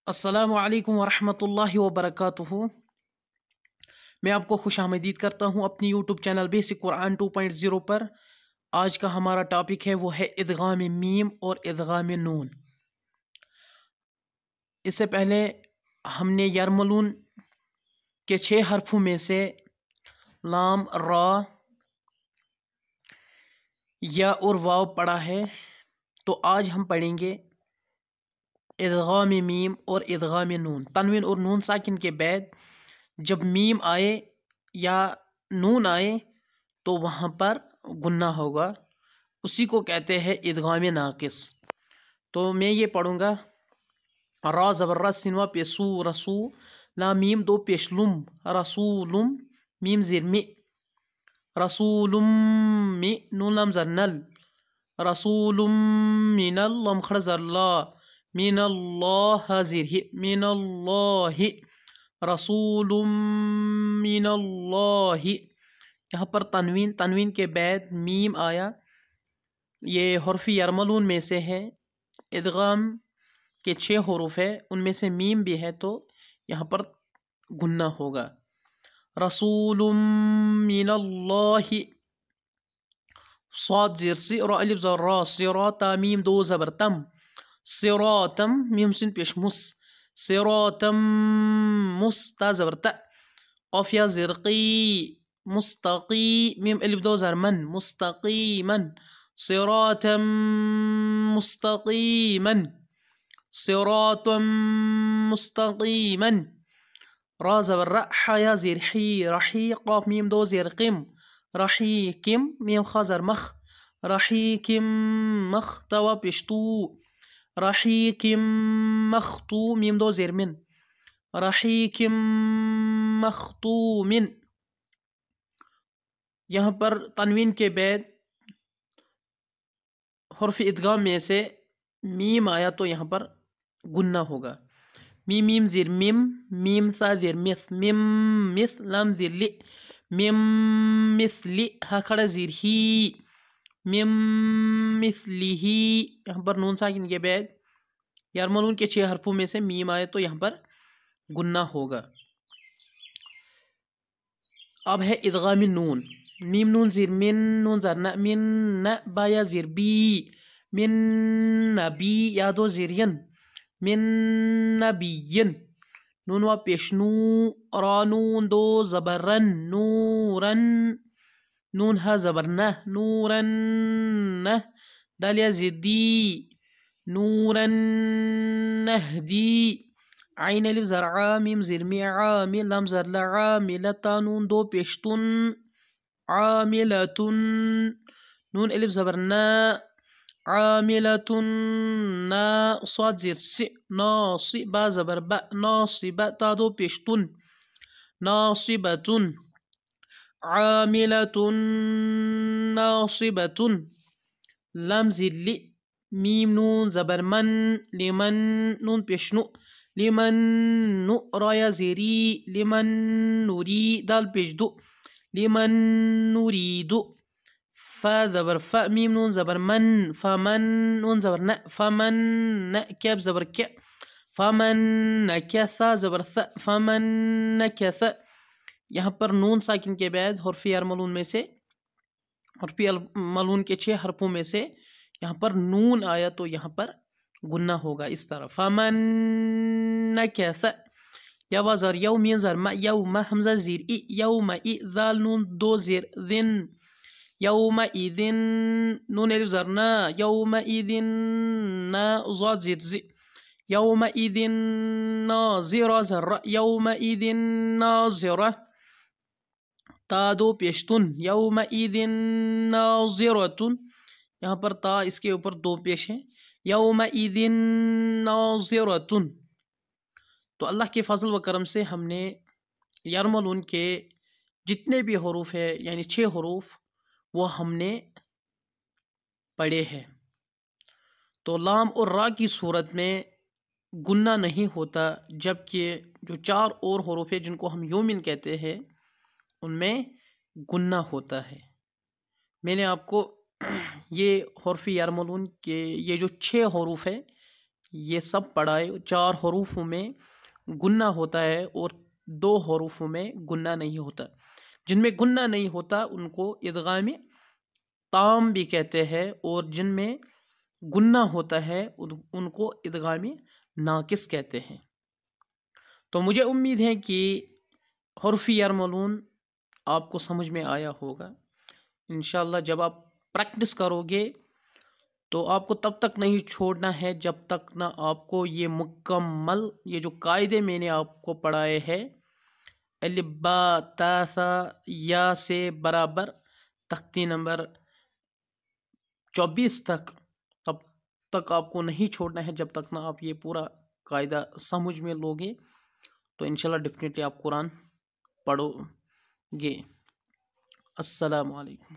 السلام علیکم ورحمۃ اللہ وبرکاتہ۔ میں آپ کو خوش آمدید کرتا ہوں اپنی یوٹیوب چینل بیسک قرآن 2.0 پر۔ آج کا ہمارا ٹاپک ہے وہ ہے ادغام میم اور ادغام نون۔ اس سے پہلے ہم نے یرملون کے 6 حرفوں میں سے لام، را، یا اور واو پڑھا ہے، تو آج ہم پڑھیں گے ادغام میم اور ادغام نون۔ تنوین اور نون ساکن کے بعد جب میم آئے یا نون آئے تو وہاں پر گنہ ہوگا، اسی کو کہتے ہیں ادغام ناقص۔ تو میں یہ پڑھوں گا، را زبر را سینوا پیسو رسو، لام میم دو پیش لم رسولم، میم زیر می رسولم می، نون لام زر نل رسولم من لام کھڑ زر لا، من اللہ زیر ہی، من اللہ رسول من اللہ۔ یہاں پر تنوین کے بعد میم آیا، یہ حرف یرملون میں سے ہے، ادغام کے 6 حروف ہے، ان میں سے میم بھی ہے، تو یہاں پر گنہ ہوگا۔ رسول من اللہ، صاد زیر سی، را الف زر را، صراطا میم دو زبر تم، صراطم میم سین پیش مس، صراطم مستا زبر تا، قاف یا زیر قی، مستقی میم الف دو زر من، مستقیما، صراطا مستقیما، صراطا مستقیما، را زبر را، حا یا زیر حی، رحی، قاف میم دو زیر قم، رحیکم میم خا زر مخ، رحیکم مخ، توا پیشتو، رحیکم مختو میم دو زیر من، رحیکم مختومن۔ یہاں پر تنوین کے بعد حرف ادغام میں سے میم آیا تو یہاں پر گنہ ہوگا۔ میم میم زیر میم، میم سا زیر مس، میم مس لام زیر لی، میم مثلی ہا کھڑا زیر ہی، میم مثلی ہی۔ یہاں پر نون ساکن کے بعد یرملون کے 6 حرفوں میں سے میم آئے تو یہاں پر گنہ ہوگا۔ اب ہے ادغام نون، میم نون زیر من، نون زر نا، من نا، با یا زیر بی، من نبی یا دو زیر ین، من نبیین، نون وا پیش نو، را نون دو زبر رن، نورن، نون ہا زبر نہ، نورن نہ، دال یا زیر دی، نورن نہدی، عین الف زر عا، میم زیر می، عامل لام زر لا، عاملتا نون دو پیشتن، عاملتن، نون الف زبر نا، عاملتن نا، صاد زیر سی، ناصب با زبر با، ناصبہ تا دو پیشتن، ناصبتن، عاملتن ناصبتن، لام زیر لی، میم نون زبر من، لمن نون پیش نو، لمن نو، را یا زیری، لمن نوری، دال پیش دو، لمن نوریدو، فا زبر فا، میم نون زبر من، فمن نون زبر نا، فمن نا، کیف زبر کیا، فمن نکث زبر ث، فمن نکث۔ یہاں پر نون ساکن کے بعد حرف یرملون میں سے، حرف یرملون کے 6 حرفوں میں سے یہاں پر نون آیا تو یہاں پر گنہ ہوگا، اس طرح فمن نکث۔ یا وزر یو مین زر ما، یوم حمزہ زیر ای، یوم ای، ذال نون دو زیر ذن، یوم ایذن، نون الف زر نا، یوم ایذن نا، ضاد زیر زی، یوم ایذن ناظرہ زر را، یوم ایذن ناظرہ، تا دو پیشتن، یوم ایذن ناظرتن، یہاں پر تا اس کے اوپر 2 پیش ہیں، یوم ایذن ناظرتن۔ تو اللہ کے فضل و کرم سے ہم نے یرملون کے جتنے بھی حروف ہے، یعنی 6 حروف، وہ ہم نے پڑھے ہیں۔ تو لام اور را کی صورت میں گنہ نہیں ہوتا، جبکہ جو 4 اور حروف ہے جن کو ہم یومن کہتے ہیں ان میں گنہ ہوتا ہے۔ میں نے آپ کو یہ حرف یرملون کے یہ جو 6 حروف ہے یہ سب پڑھائے. 4 حروفوں میں گنہ ہوتا ہے اور 2 حروفوں میں گنہ نہیں ہوتا. جن میں گنہ نہیں ہوتا ان کو ادغام تام بھی کہتے ہیں، اور جن میں گنہ ہوتا ہے ان کو ادغام ناقص کہتے ہیں. تو مجھے امید ہے کہ حرف یرملون آپ کو سمجھ میں آیا ہوگا. انشاءاللہ جب آپ پریکٹس کرو گے تو آپ کو تب تک نہیں چھوڑنا ہے جب تک نہ آپ کو یہ مکمل یہ جو قاعدے میں نے آپ کو پڑھائے ہیں الف با تا سا یا سے برابر تختی نمبر 24 تک، تب تک آپ کو نہیں چھوڑنا ہے جب تک نہ آپ یہ پورا قاعدہ سمجھ میں لوگے. تو انشاءاللہ ڈیفینیٹلی آپ قرآن پڑھو گے. السلام علیکم.